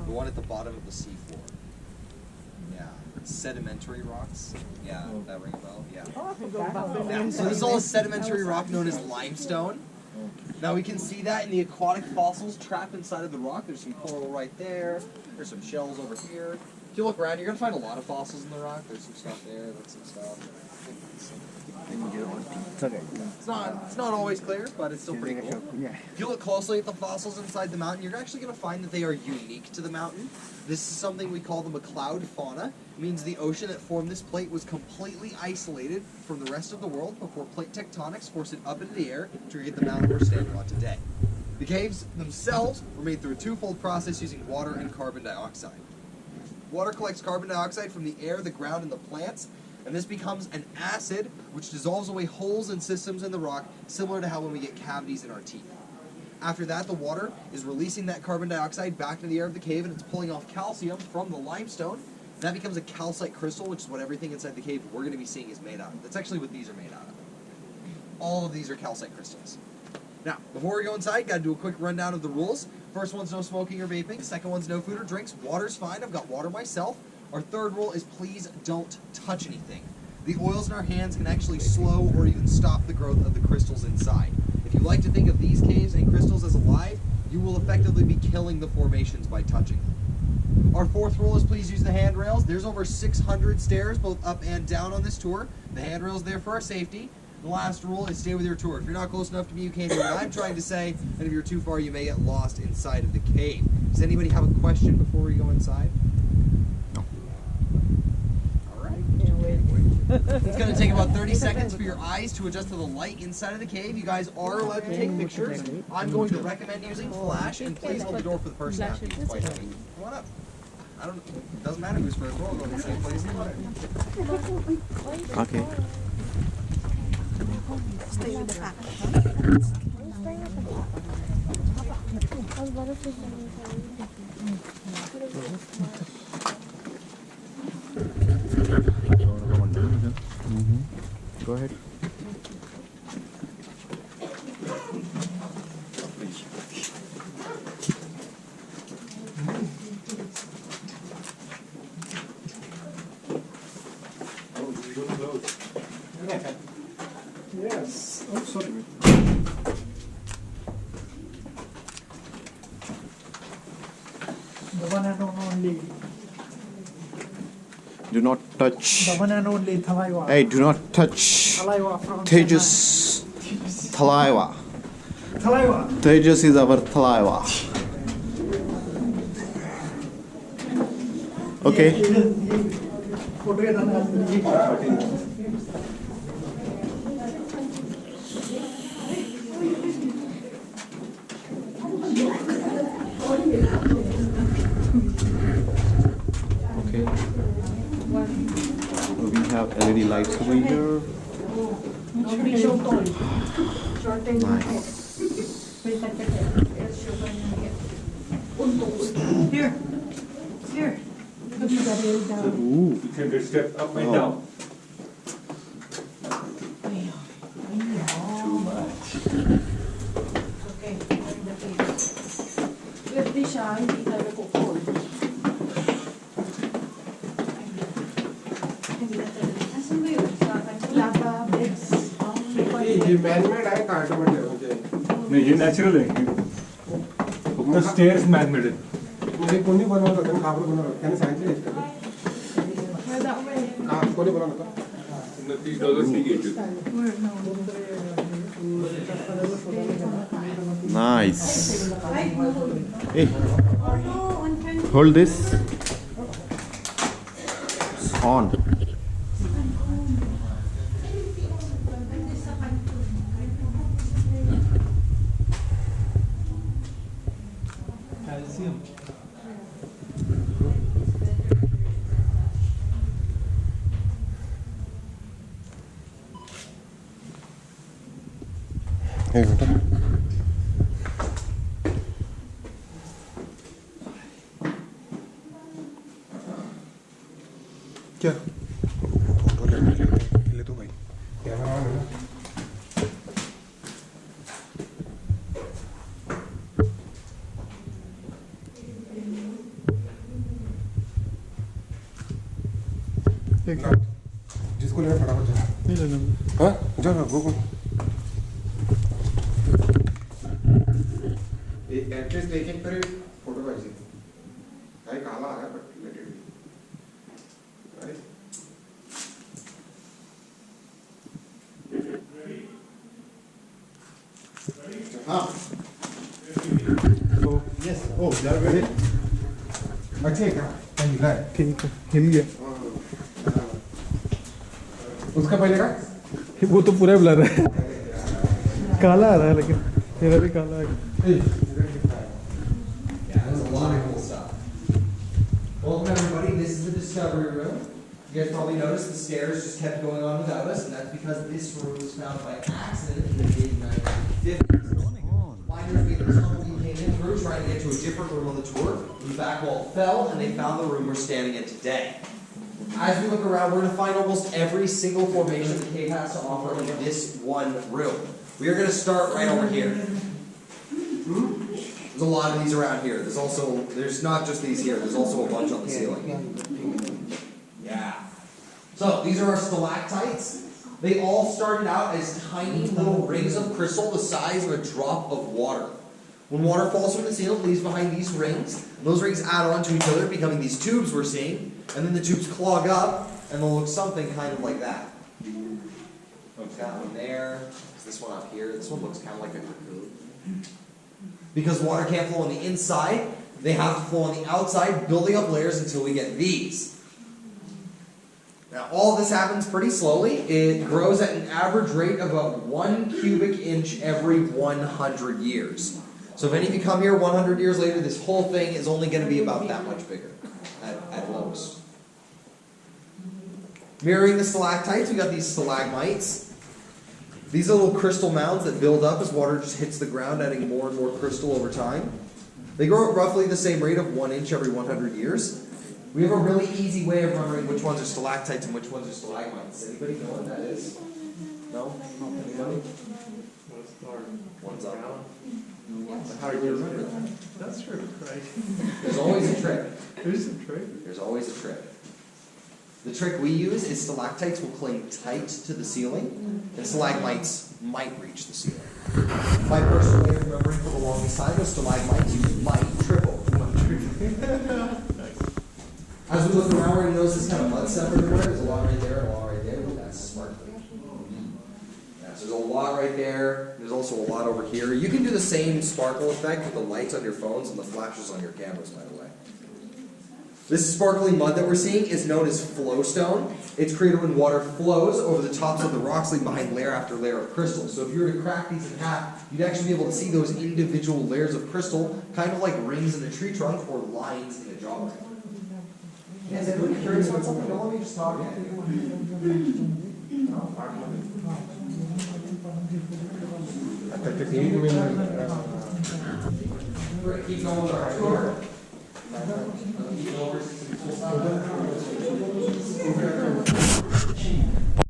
The one at the bottom of the seafloor. Yeah. Sedimentary rocks. Yeah, that ring a bell. Yeah. Yeah. So this is all a sedimentary rock known as limestone. Now we can see that in the aquatic fossils trapped inside of the rock. There's some coral right there. There's some shells over here. If you look around, you're gonna find a lot of fossils in the rock. There's some stuff there. That's some stuff. It's not always clear, but it's still pretty cool. If you look closely at the fossils inside the mountain, you're actually going to find that they are unique to the mountain. This is something we call the McCloud fauna. It means the ocean that formed this plate was completely isolated from the rest of the world before plate tectonics forced it up into the air to create the mountain we're standing on today. The caves themselves were made through a twofold process using water and carbon dioxide. Water collects carbon dioxide from the air, the ground, and the plants, and this becomes an acid which dissolves away holes and systems in the rock, similar to how when we get cavities in our teeth. After that, the water is releasing that carbon dioxide back into the air of the cave, and it's pulling off calcium from the limestone. That becomes a calcite crystal, which is what everything inside the cave we're going to be seeing is made out of. That's actually what these are made out of. All of these are calcite crystals. Now, before we go inside, got to do a quick rundown of the rules. First one's no smoking or vaping. Second one's no food or drinks. Water's fine. I've got water myself. Our third rule is please don't touch anything. The oils in our hands can actually slow or even stop the growth of the crystals inside. If you like to think of these caves and crystals as alive, you will effectively be killing the formations by touching them. Our fourth rule is please use the handrails. There's over 600 stairs, both up and down on this tour. The handrail's there for our safety. The last rule is stay with your tour. If you're not close enough to me, you can't hear what I'm trying to say, and if you're too far, you may get lost inside of the cave. Does anybody have a question before we go inside? It's going to take about 30 seconds for your eyes to adjust to the light inside of the cave. You guys are allowed to take pictures. I'm going to recommend using flash, and please hold the door for the person after you. It's quite heavy. Come on up. It doesn't matter who's first. We're all going to the same place. Okay. Stay in the back. Go ahead. Yes. Oh, sorry. The one and only. Do not touch. The one and only Thalaiwa. Hey, do not touch. Thalaiwa from Tejas. Thalaiwa. Thalaiwa. Tejas is our Thalaiwa. Okay. Okay. We have LED lights over here. Nice. Here. Ooh. You can step up and Oh. down. Too much. Okay. Pwede siya, hindi talaga po-fold. Nasaan ba yun? Wala pa, beds. ये manmade है का automatic मुझे नहीं ये natural है फक्त stairs manmade है मुझे कोणी बनवलं होतं खाबर बनवलं होतं त्याने सांगितलं का कोणी बनवलं होतं $30 fee gate Nice. Hey, hold this. It's on. Calcium. क्या फोटो ले तो भाई कैमरा ऑन है ना जिसको लेना फटाफट जा। नहीं लेना। हाँ जा ना गो एटलीस्ट एक तरी फोटो पाहिजे काही काला आला बट लेट इट राइट हाँ Yes. Oh, they are ready. अच्छा है क्या थैंक यू ठीक है, हिल गया। उसका पहले का वो तो पूरा ब्लर है। काला आ रहा है लेकिन मेरा भी काला है। Yeah, there's a lot of cool stuff. Welcome everybody, this is the discovery room. You guys probably noticed the stairs just kept going on without us, and that's because this room was found by accident in the mid-1950s. Miners made the tunnel we came in through trying to get to a different room on the tour. The back wall fell, and they found the room we're standing in today. As we look around, we're going to find almost every single formation the cave has to offer in this one room. We are going to start right over here. There's a lot of these around here. There's not just these here, there's also a bunch on the ceiling. Yeah. So, these are our stalactites. They all started out as tiny little rings of crystal the size of a drop of water. When water falls from the ceiling, it leaves behind these rings. And those rings add on to each other, becoming these tubes we're seeing. And then the tubes clog up, and they'll look something kind of like that. That one there. This one up here. This one looks kind of like a cocoon. Because water can't flow on the inside, they have to flow on the outside, building up layers until we get these. Now, all this happens pretty slowly. It grows at an average rate of about 1 cubic inch every 100 years. So if any of you come here 100 years later, this whole thing is only going to be about that much bigger, at lowest. Mirroring the stalactites, we got these stalagmites. These are little crystal mounds that build up as water just hits the ground, adding more and more crystal over time. They grow at roughly the same rate of 1 inch every 100 years. We have a really easy way of remembering which ones are stalactites and which ones are stalagmites. Anybody know what that is? No? Anybody? One's up. How do you remember that? That's true, right? There's always a trick. There's some trick. There's always a trick. The trick we use is stalactites will cling tight to the ceiling, and stalagmites might reach the ceiling. My personal way of remembering for the longest time was stalagmites you might triple. As we look around, we're going to notice this kind of mud stuff everywhere. There's a lot right there and a lot right there. But that's sparkly. Yeah, so there's a lot right there. There's also a lot over here. You can do the same sparkle effect with the lights on your phones and the flashes on your cameras, by the way. This sparkly mud that we're seeing is known as flowstone. It's created when water flows over the tops of the rocks, leaving behind layer after layer of crystal. So if you were to crack these in half, you'd actually be able to see those individual layers of crystal, kind of like rings in a tree trunk or lines in a jawbone. Yeah, is anybody curious about something? Don't let me just talk. We're going to keep going with our tour. Keep over to the full stop.